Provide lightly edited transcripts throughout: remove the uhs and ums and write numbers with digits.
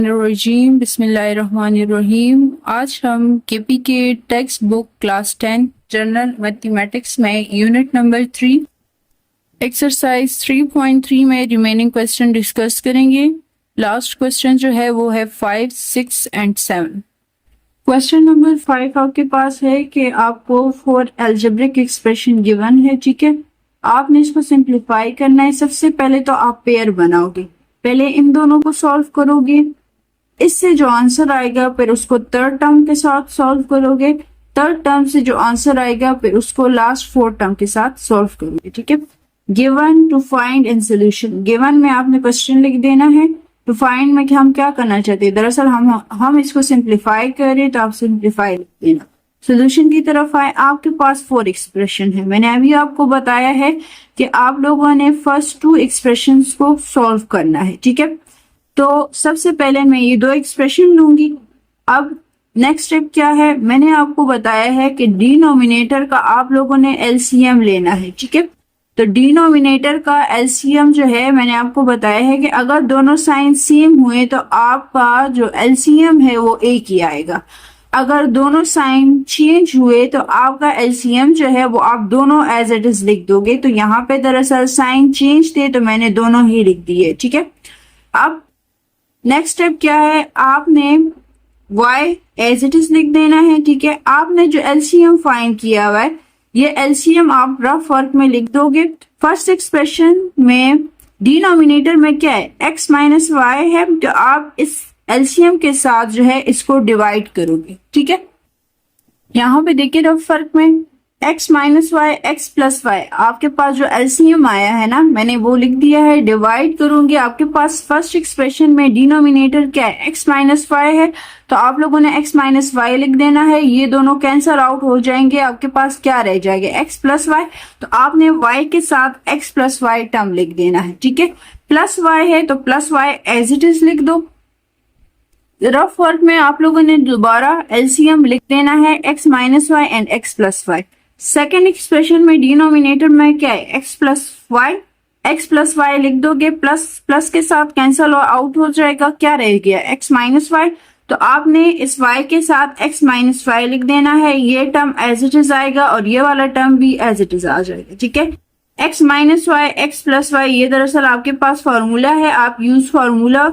रजीम बिस्मिल्लाहिर्रहमानिर्रहीम। आज हम केपी के text book class 10 general mathematics में यूनिट नंबर 3 एक्सरसाइज 3.3 में रिमेनिंग क्वेश्चन डिस्कस करेंगे। लास्ट क्वेश्चन जो है वो है 5, 6 एंड 7। क्वेश्चन नंबर 5 आपके पास है कि आपको 4 एल्जेब्रिक एक्सप्रेशन गिवन है, ठीक है। आपने इसको सिंप्लीफाई करना है। सबसे पहले तो आप पेयर बनाओगे, पहले इन दोनों को सॉल्व करोगे। इससे जो आंसर आएगा फिर उसको थर्ड टर्म के साथ सॉल्व करोगे। थर्ड टर्म से जो आंसर आएगा फिर उसको लास्ट फोर्थ टर्म के साथ सॉल्व करोगे, ठीक है। Given to find in solution, given में आपने क्वेश्चन लिख देना है। टू फाइंड में कि हम क्या करना चाहते हैं, दरअसल हम इसको सिंप्लीफाई करें तो आप सिंप्लीफाई लिख देना। सोल्यूशन की तरफ आए, आपके पास 4 एक्सप्रेशन है। मैंने अभी आपको बताया है कि आप लोगों ने फर्स्ट 2 एक्सप्रेशंस को सॉल्व करना है, ठीक है। तो सबसे पहले मैं ये 2 एक्सप्रेशन लूंगी। अब नेक्स्ट स्टेप क्या है, मैंने आपको बताया है कि डिनोमिनेटर का आप लोगों ने एलसीएम लेना है, ठीक है। तो डिनोमिनेटर का एलसीएम जो है मैंने आपको बताया है कि अगर दोनों साइन सेम हुए तो आपका जो एलसीएम है वो एक ही आएगा। अगर दोनों साइन चेंज हुए तो आपका एलसीएम जो है वो आप दोनों एज इट इज लिख दोगे। तो यहाँ पे दरअसल साइन चेंज थे तो मैंने दोनों ही लिख दिए, ठीक है। अब नेक्स्ट स्टेप क्या है, आपने y एज इट इज लिख देना है, ठीक है। आपने जो एलसीएम फाइंड किया हुआ है ये एलसीएम आप रफ वर्क में लिख दोगे। फर्स्ट एक्सप्रेशन में डिनोमिनेटर में क्या है, x माइनस वाई है, तो आप इस एलसीएम के साथ जो है इसको डिवाइड करोगे, ठीक है। यहाँ पे देखिए रफ वर्क में x minus y x plus y, आपके पास जो एलसीएम आया है ना मैंने वो लिख दिया है। डिवाइड करूंगी, आपके पास फर्स्ट एक्सप्रेशन में डिनोमिनेटर क्या है, x माइनस वाई है, तो आप लोगों ने x माइनस वाई लिख देना है। ये दोनों कैंसल आउट हो जाएंगे, आपके पास क्या रह जाएगा, x प्लस वाई। तो आपने y के साथ x प्लस वाई टर्म लिख देना है, ठीक है। प्लस वाई है तो plus y as it is लिख दो। रफ वर्क में आप लोगों ने दोबारा एलसीएम लिख देना है, x minus y and x plus y. Second expression में डिनोमिनेटर में क्या है, x प्लस वाई लिख दोगे। प्लस प्लस के साथ कैंसल और आउट हो जाएगा, क्या रह गया, x माइनस वाई। तो आपने इस y के साथ x माइनस वाई लिख देना है। ये टर्म एज इट इज आएगा और ये वाला टर्म भी एज इट इज आ जाएगा, ठीक है। x minus y x plus y, ये दरअसल आपके पास फॉर्मूला है, आप use formula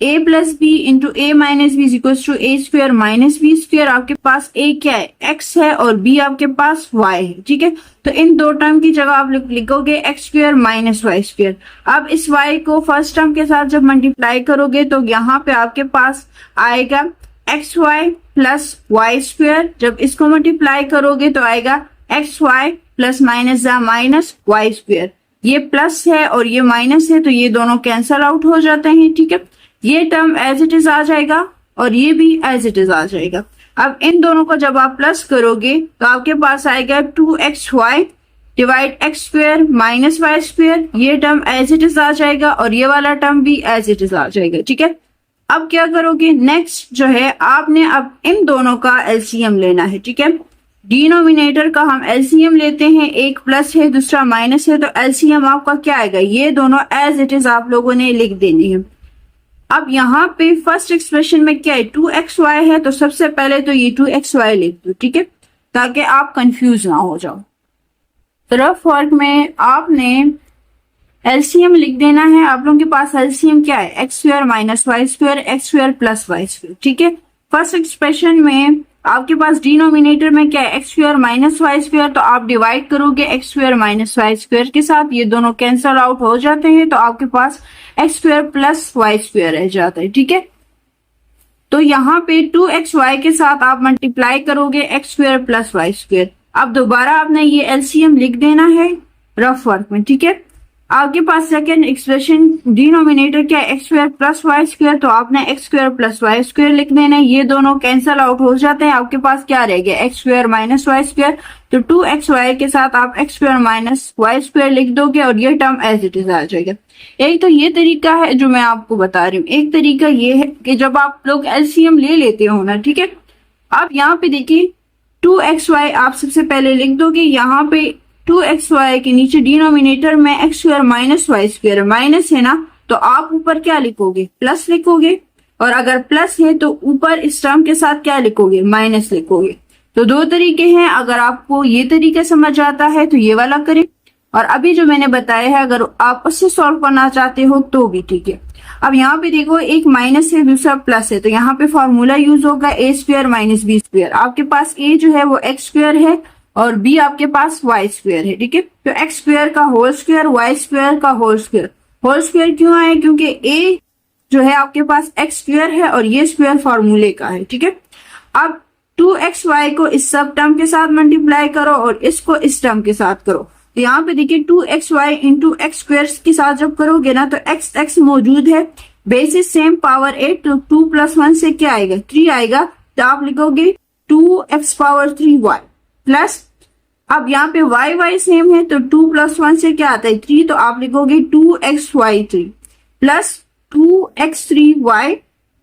a plus b into a minus b equal to a square minus b square. आपके पास a क्या है, x है, और b आपके पास y है, ठीक है। तो इन दो टर्म की जगह आप लिखोगे x square minus y square. अब इस y को फर्स्ट टर्म के साथ जब मल्टीप्लाई करोगे तो यहाँ पे आपके पास आएगा x y plus Y square. जब इसको मल्टीप्लाई करोगे तो आएगा x y plus minus minus y square. ये प्लस है और ये माइनस है तो ये दोनों कैंसल आउट हो जाते हैं, ठीक है। ये टर्म एज इट इज आ जाएगा और ये भी एज इट इज आ जाएगा। अब इन दोनों को जब आप प्लस करोगे तो आपके पास आएगा 2xy divide x square minus y square. ये टर्म एज इट इज आ जाएगा और ये वाला टर्म भी एज इट इज आ जाएगा, ठीक है। अब क्या करोगे, नेक्स्ट जो है आपने अब इन दोनों का एलसीएम लेना है, ठीक है। डिनोमिनेटर का हम एलसीएम लेते हैं, एक प्लस है दूसरा माइनस है, तो एलसीएम आपका क्या आएगा, ये दोनों एज इट इज आप लोगों ने लिख देनी है। अब यहाँ पे फर्स्ट एक्सप्रेशन में क्या है, 2xy है, तो सबसे पहले तो ये 2xy लिख दो, ठीक है, ताकि आप कंफ्यूज ना हो जाओ। तो रफ वर्क में आपने एलसीएम लिख देना है। आप लोगों के पास एलसीएम क्या है, x square minus y square x square plus Y square, ठीक है। फर्स्ट एक्सप्रेशन में आपके पास डिनोमिनेटर में क्या है, x square minus y square, तो आप डिवाइड करोगे x square minus y square के साथ, ये दोनों कैंसल आउट हो जाते हैं, तो आपके पास X square plus Y square रह जाता है, ठीक है। तो यहाँ पे 2xy के साथ आप मल्टीप्लाई करोगे x square plus Y square. अब दोबारा आपने ये एलसीएम लिख देना है रफ वर्क में, ठीक है। आपके पास सेकेंड एक्सप्रेशन डिनोमिनेटर क्या है, x square plus Y square, तो आपने x square plus Y square लिख देना है। ये दोनों कैंसल आउट हो जाते हैं, आपके पास क्या रह गया, x square minus y square. तो 2xy के साथ आप x square minus y square लिख दोगे और ये टर्म एज इट इज आ जाएगा। एक तो ये तरीका है जो मैं आपको बता रही हूँ, एक तरीका ये है कि जब आप लोग एलसीएम ले लेते हो ना, ठीक है। आप यहाँ पे देखिए 2xy आप सबसे पहले लिख दोगे, यहाँ पे 2xy के नीचे डिनोमिनेटर में x square minus y square, minus है ना, तो आप ऊपर क्या लिखोगे, प्लस लिखोगे। और अगर प्लस है तो ऊपर इस टर्म के साथ क्या लिखोगे, माइनस लिखोगे। तो दो तरीके हैं, अगर आपको ये तरीका समझ आता है तो ये वाला करें, और अभी जो मैंने बताया है अगर आप उससे सॉल्व करना चाहते हो तो भी ठीक है। अब यहाँ पे देखो एक माइनस है दूसरा प्लस है, तो यहाँ पे फॉर्मूला यूज होगा ए स्क्वायर माइनस बी स्क्वायर। आपके पास ए जो है वो एक्स स्क्वायर है और बी आपके पास वाई स्क्वायर है, ठीक है। तो एक्स स्क्वायर का होल स्क्वायर वाई स्क्वायर का होल स्क्वायर क्यों आए, क्योंकि ए जो है आपके पास एक्स स्क्वायर है और ये स्क्वायर फॉर्मूले का है, ठीक है। अब 2xy को इस सब टर्म के साथ मल्टीप्लाई करो और इसको इस टर्म के साथ करो। तो यहाँ पे देखिए 2xy इंटू एक्स स्क्वायर के साथ जब करोगे ना तो x मौजूद है, बेसिस सेम पावर 8, तो 2 + 1 से क्या आएगा, 3 आएगा। तो आप लिखोगे 2x⁻3y प्लस, अब यहाँ पे y सेम है तो 2 + 1 से क्या आता है 3, तो आप लिखोगे 2xy3 plus 2x3y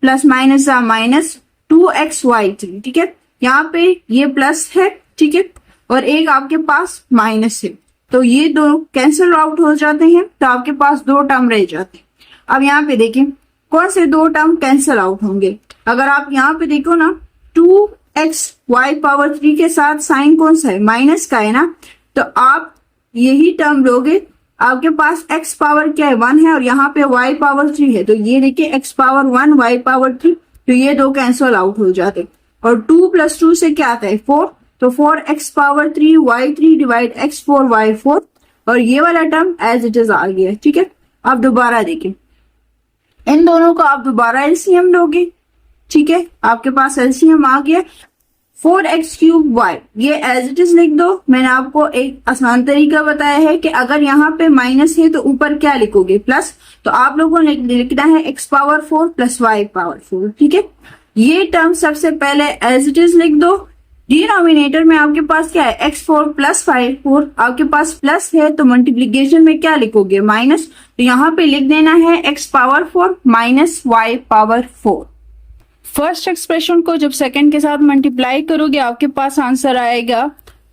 plus minus minus 2xy3, ठीक है। यहाँ पे ये प्लस है, ठीक है, और एक आपके पास माइनस है, तो ये दोनों कैंसिल आउट हो जाते हैं, तो आपके पास दो टर्म रह जाते हैं। अब यहाँ पे देखिए कौन से दो टर्म कैंसिल आउट होंगे। अगर आप यहाँ पे देखो ना 2xy⁻3 के साथ साइन कौन सा है, माइनस का है ना, तो आप यही टर्म लोगे। आपके पास x पावर क्या है 1 है और यहाँ पे y⁻3 है, तो ये देखिए x⁻1 y⁻3, तो ये दो कैंसिल आउट हो जाते। और 2 + 2 से क्या आता है 4, तो 4x⁻3 y3 divide x4 y4, और ये वाला टर्म एज इट इज आ गया, ठीक है। अब दोबारा देखिए इन दोनों को आप दोबारा एलसीएम लोगे, ठीक है, आपके पास एलसीएम आ गया। 4x³ ये एज इट इज लिख दो। मैंने आपको एक आसान तरीका बताया है कि अगर यहाँ पे माइनस है तो ऊपर क्या लिखोगे प्लस, तो आप लोगों ने लिखना है x⁻4 + y⁻4, ठीक है। ये टर्म सबसे पहले एज इट इज लिख दो। डिनोमिनेटर में आपके पास क्या है x4 + y4, आपके पास प्लस है तो मल्टीप्लीकेशन में क्या लिखोगे माइनस, तो यहाँ पे लिख देना है x⁻4 - y⁻4। फर्स्ट एक्सप्रेशन को जब सेकंड के साथ मल्टीप्लाई करोगे आपके पास आंसर आएगा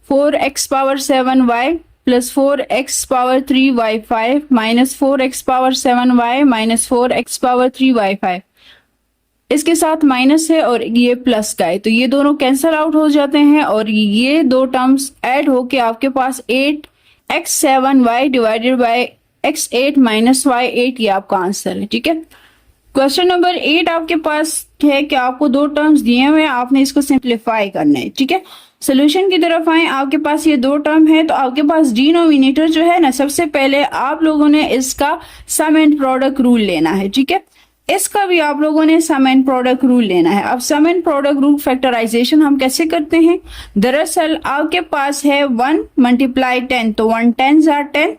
4x⁻7y + 4x⁻3y5 - 4x⁻7y - 4x⁻3y5। इसके साथ माइनस है और ये प्लस का है, तो ये दोनों कैंसिल आउट हो जाते हैं और ये दो टर्म्स ऐड होके आपके पास 8x7y divided by x8 - y8 ये आपका आंसर है, ठीक है। क्वेश्चन नंबर 8 आपके पास है कि आपको दो टर्म्स दिए हुए हैं, आपने इसको सिंप्लीफाई करना है, ठीक है। सोल्यूशन की तरफ आए, आपके पास ये दो टर्म है, तो आपके पास डिनोमिनेटर जो है ना, सबसे पहले आप लोगों ने इसका सम एंड प्रोडक्ट रूल लेना है, ठीक है। इसका भी आप लोगों ने सम एंड प्रोडक्ट रूल लेना है। अब सम एंड प्रोडक्ट रूल फैक्टराइजेशन हम कैसे करते हैं, दरअसल आपके पास है 1 × 10, तो 1 10s are 10।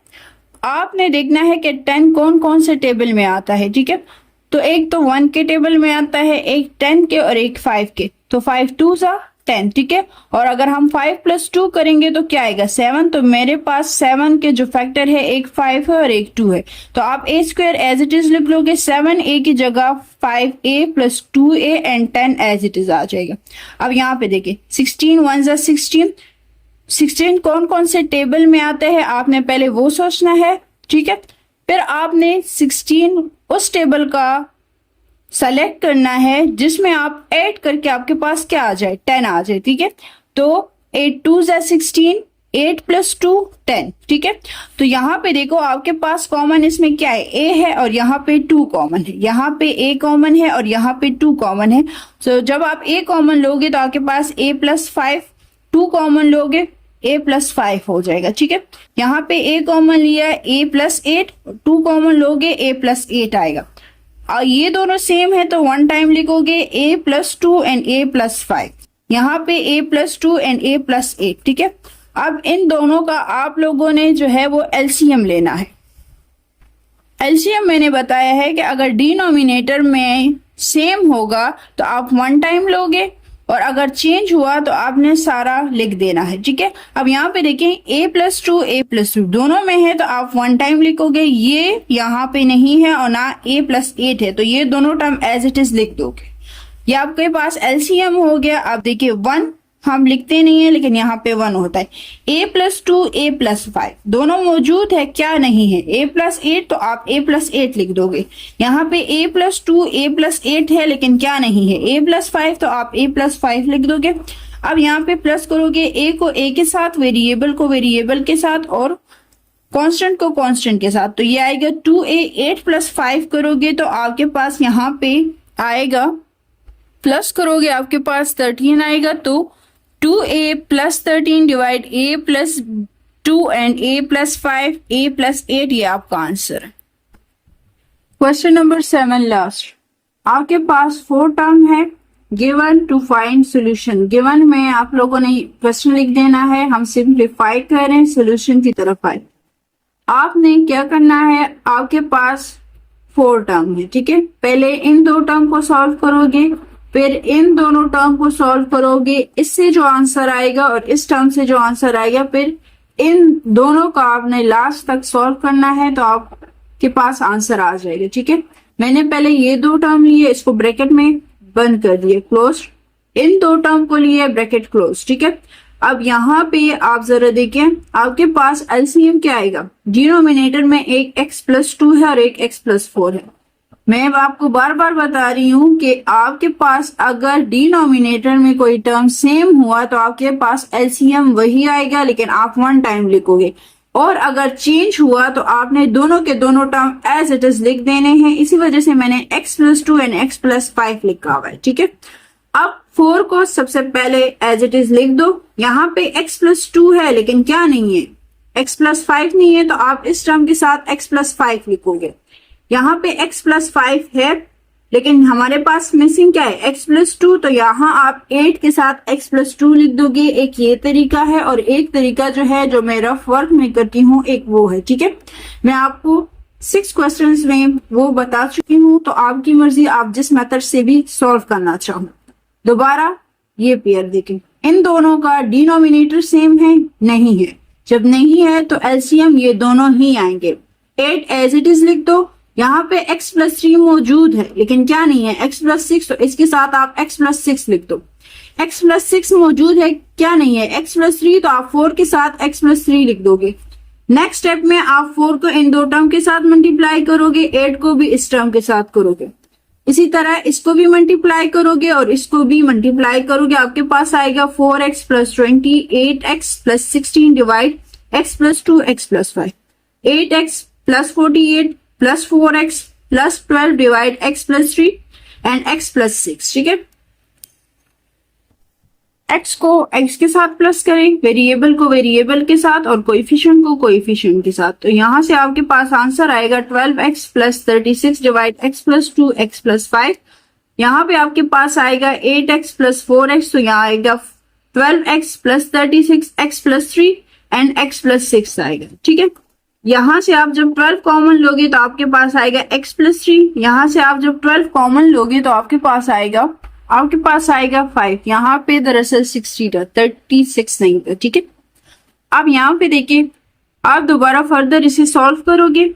आपने देखना है कि 10 कौन कौन से टेबल में आता है, ठीक है। तो एक तो 1 के टेबल में आता है, एक 10 के और एक 5 के, तो 5 2s are 10, ठीक है। और अगर हम 5 + 2 करेंगे तो क्या आएगा 7, तो मेरे पास 7 के जो फैक्टर है एक 5 है और एक 2 है, तो आप a² एज इट इज लिख लोगे, 7a की जगह 5a + 2a and 10 as it is आ जाएगा। अब यहाँ पे देखिए 16 1s are 16, 16 कौन कौन से टेबल में आते हैं आपने पहले वो सोचना है, ठीक है। फिर आपने 16 उस टेबल का सेलेक्ट करना है जिसमें आप ऐड करके आपके पास क्या आ जाए 10 आ जाए, ठीक है। तो 8 2s are 16, 8 + 2 10, ठीक है। तो यहाँ पे देखो आपके पास कॉमन इसमें क्या है a है और यहाँ पे 2 कॉमन है, यहाँ पे a कॉमन है और यहाँ पे 2 कॉमन है। तो जब आप a कॉमन लोगे तो आपके पास a + 5, 2 कॉमन लोगे a + 5 हो जाएगा, ठीक है। यहाँ पे a कॉमन लिया है a + 8, 2 कॉमन लोगे a + 8 आएगा। और ये दोनों सेम है तो 1 टाइम लिखोगे a + 2 एंड a + 5, यहाँ पे a + 2 एंड a + 8, ठीक है। अब इन दोनों का आप लोगों ने जो है वो एलसीएम लेना है। एलसीएम मैंने बताया है कि अगर डिनोमिनेटर में सेम होगा तो आप 1 टाइम लोगे और अगर चेंज हुआ तो आपने सारा लिख देना है, ठीक है। अब यहाँ पे देखें a + 2 a + 2 दोनों में है तो आप 1 टाइम लिखोगे, ये यहाँ पे नहीं है और ना a + 8 है, तो ये दोनों टर्म एज इट इज लिख दोगे। ये आपके पास एलसीएम हो गया। अब देखिए 1 हम लिखते नहीं है लेकिन यहाँ पे 1 होता है। a+2 a+5 दोनों मौजूद है, क्या नहीं है? a+8 तो आप a+8 लिख दोगे। यहाँ पे a+2 a+8 है लेकिन क्या नहीं है? a+5 तो आप a+5 लिख दोगे। अब यहाँ पे प्लस करोगे a को a के साथ, वेरिएबल को वेरिएबल के साथ और कांस्टेंट को कांस्टेंट के साथ, तो ये आएगा 2a। 8+5 करोगे तो आपके पास यहाँ पे आएगा, प्लस करोगे आपके पास 13 आएगा, तो 2a + 13 divide a + 2 and a + 5 a + 8, ये आपका आंसर है। Question number 7 last. आपके पास 4 टर्म है, गिवन टू फाइंड सॉल्यूशन। गिवन में आप लोगों ने क्वेश्चन लिख देना है, हम सिंप्लीफाई कर रहे हैं, सॉल्यूशन की तरफ आए। आपने क्या करना है, आपके पास 4 टर्म है, ठीक है। पहले इन 2 टर्म को सॉल्व करोगे, फिर इन दोनों टर्म को सॉल्व करोगे, इससे जो आंसर आएगा और इस टर्म से जो आंसर आएगा, फिर इन दोनों का आपने लास्ट तक सॉल्व करना है, तो आपके पास आंसर आ जाएगा, ठीक है। मैंने पहले ये 2 टर्म लिए, इसको ब्रैकेट में बंद कर दिए, क्लोज। इन 2 टर्म को लिए, ब्रैकेट क्लोज, ठीक है। अब यहाँ पे आप जरा देखें, आपके पास एलसीएम क्या आएगा? डिनोमिनेटर में एक x+2 है और एक x+4 है। मैं आपको बार बार बता रही हूँ कि आपके पास अगर डिनोमिनेटर में कोई टर्म सेम हुआ तो आपके पास एलसीएम वही आएगा, लेकिन आप 1 टाइम लिखोगे। और अगर चेंज हुआ तो आपने दोनों के दोनों टर्म एज इट इज लिख देने हैं। इसी वजह से मैंने x+2 एंड x+5 लिखा हुआ है, ठीक है। अब 4 को सबसे पहले एज इट इज लिख दो। यहाँ पे x+2 है लेकिन क्या नहीं है? x+5 नहीं है, तो आप इस टर्म के साथ x+5 लिखोगे। यहाँ पे x+5 है लेकिन हमारे पास मिसिंग क्या है? x+2, तो यहाँ आप 8 के साथ x+2 लिख दोगे। एक ये तरीका है और एक तरीका जो है, जो मैं रफ वर्क में करती हूँ, एक वो है, ठीक है। मैं आपको 6 क्वेश्चंस में वो बता चुकी हूँ, तो आपकी मर्जी, आप जिस मेथड से भी सॉल्व करना चाहो। दोबारा ये पेयर देखें, इन दोनों का डिनोमिनेटर सेम है? नहीं है। जब नहीं है तो एलसीएम ये दोनों ही आएंगे। 8 एज इट इज लिख दो। यहाँ पे x+3 मौजूद है लेकिन क्या नहीं है? x+6, तो इसके साथ आप x+6 लिख दो। x+6 मौजूद है, क्या नहीं है? x+3, तो आप 4 के साथ x+3 लिख दोगे। नेक्स्ट स्टेप में आप 4 को इन 2 टर्म के साथ मल्टीप्लाई करोगे, 8 को भी इस टर्म के साथ करोगे। इसी तरह इसको भी मल्टीप्लाई करोगे और इसको भी मल्टीप्लाई करोगे। आपके पास आएगा 4x + 20, 8x + 16 divide x + 2 x + 5, 8x + 48 + 4x + 12 divide x + 3 and x + 6, ठीक है। x को x के साथ प्लस करें, वेरिएबल को वेरिएबल के साथ और कोएफिशिएंट को कोएफिशिएंट के साथ, तो यहां से आपके पास आंसर आएगा 12x + 36 डिवाइड x + 2 x + 5। यहाँ पे आपके पास आएगा 8x + 4x, तो यहाँ आएगा 12x + 36 x + 3 एंड x + 6 आएगा, ठीक है। यहाँ से आप जब 12 कॉमन लोगे तो आपके पास आएगा x + 3। यहाँ से आप जब 12 कॉमन लोगे तो आपके पास आएगा 5। यहाँ पे दरअसल 60 था, 36 नहीं था, ठीक है। अब यहाँ पे देखिए, आप दोबारा फर्दर इसे सॉल्व करोगे।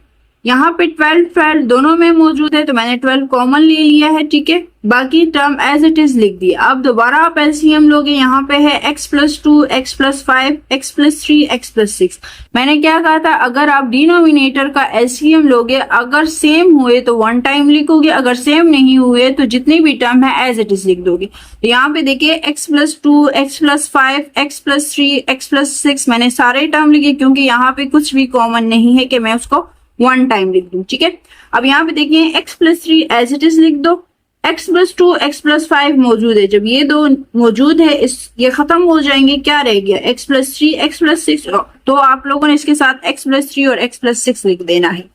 यहाँ पे 12 दोनों में मौजूद है, तो मैंने 12 कॉमन ले लिया है, ठीक है। बाकी टर्म एज इट इज लिख दिया। अब दोबारा आप एलसीएम लोगे, यहाँ पे है x + 2 x + 5 x + 3 x + 6। मैंने क्या कहा था, अगर आप डिनोमिनेटर का एलसीएम लोगे, अगर सेम हुए तो 1 टाइम लिखोगे, अगर सेम नहीं हुए तो जितनी भी टर्म है एज इट इज लिख दोगे। तो यहाँ पे देखिए x + 2 x + 5 x + 3 x + 6 मैंने सारे टर्म लिखे, क्योंकि यहाँ पे कुछ भी कॉमन नहीं है कि मैं उसको 1 टाइम लिख दूं, ठीक है। अब यहाँ पे देखिए x + 3 एज इट इज लिख दो, x + 2 x + 5 मौजूद है। जब ये 2 मौजूद है, ये खत्म हो जाएंगे, क्या रह गया? x + 3 x + 6, तो आप लोगों ने इसके साथ x + 3 और x + 6 लिख देना है।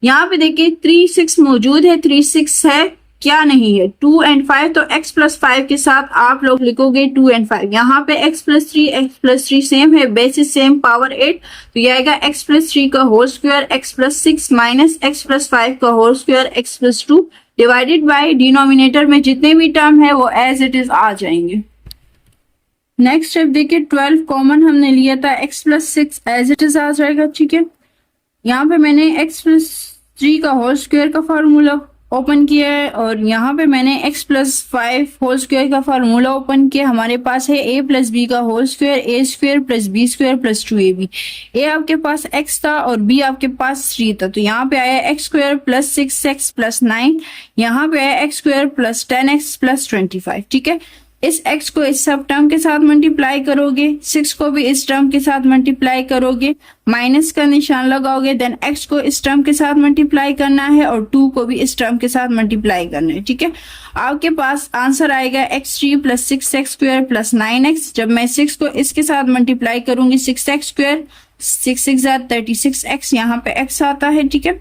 यहाँ पे देखिए 3 6 मौजूद है, 3 6 है, क्या नहीं है? 2 एंड 5, तो x + 5 के साथ आप लोग लिखोगे 2 एंड 5। यहाँ पे x + 3 सेम है, बेसिस सेम, पावर 8, तो ये आएगा x + 3 का whole square x + 6 minus x + 5 का whole square x + 2 divided by denominator में जितने भी टर्म है वो एज इट इज आ जाएंगे। नेक्स्ट स्टेप देखिए, 12 कॉमन हमने लिया था, x + 6 एज इट इज आ जाएगा, ठीक है। यहाँ पे मैंने x + 3 का होल स्क्वायर का फार्मूला ओपन किया है और यहाँ पे मैंने x प्लस 5 होल स्क्वायर का फार्मूला ओपन किया। हमारे पास है a प्लस बी का whole square, a square plus b square plus 2ab। a आपके पास x था और b आपके पास 3 था, तो यहाँ पे आया x square plus 6x plus 9, यहाँ पे आया x square plus 10x plus 25। ठीक है, इस x को इस सब टर्म के साथ मल्टीप्लाई करोगे, 6 को भी इस टर्म के साथ मल्टीप्लाई करोगे, माइनस का निशान लगाओगे, देन x को इस टर्म के साथ मल्टीप्लाई करना है और 2 को भी इस टर्म के साथ मल्टीप्लाई करना है। ठीक है, आपके पास आंसर आएगा x3 plus 6x square plus 9x। जब मैं 6 को इसके साथ मल्टीप्लाई करूंगी 6x स्क्वायर, 6 6 36x, यहाँ पे x आता है। ठीक है,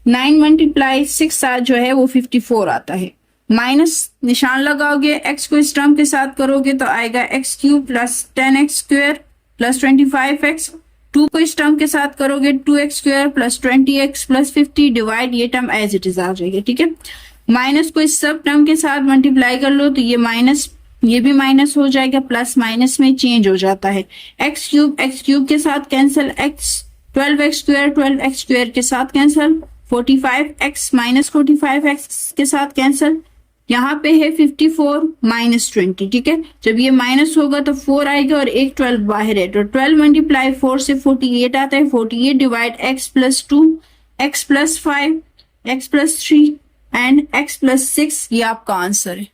9 मल्टीप्लाई 6 जो है वो 54 आता है। माइनस निशान लगाओगे, x को इस टर्म के साथ करोगे तो आएगा x cube plus 10x square plus 25x। 2 को इस टर्म के साथ करोगे 2x square plus 20x plus 50 divide, ये टर्म एज इट इज आ जाएगा। ठीक है, माइनस को इस सब टर्म के साथ मल्टीप्लाई कर लो तो ये माइनस, ये भी माइनस हो जाएगा, प्लस माइनस में चेंज हो जाता है। x क्यूब के साथ कैंसिल, x 12x स्क्वायर के साथ कैंसिल, 45x माइनस 45x के साथ कैंसिल, यहाँ पे है 54 माइनस 20। ठीक है, जब ये माइनस होगा तो 4 आएगा और एक 12 बाहर है, तो 12 मल्टीप्लाई 4 से 48 आता है। 48 divide x plus 2, x plus 5, x plus 3 and x plus 6, ये आपका आंसर है।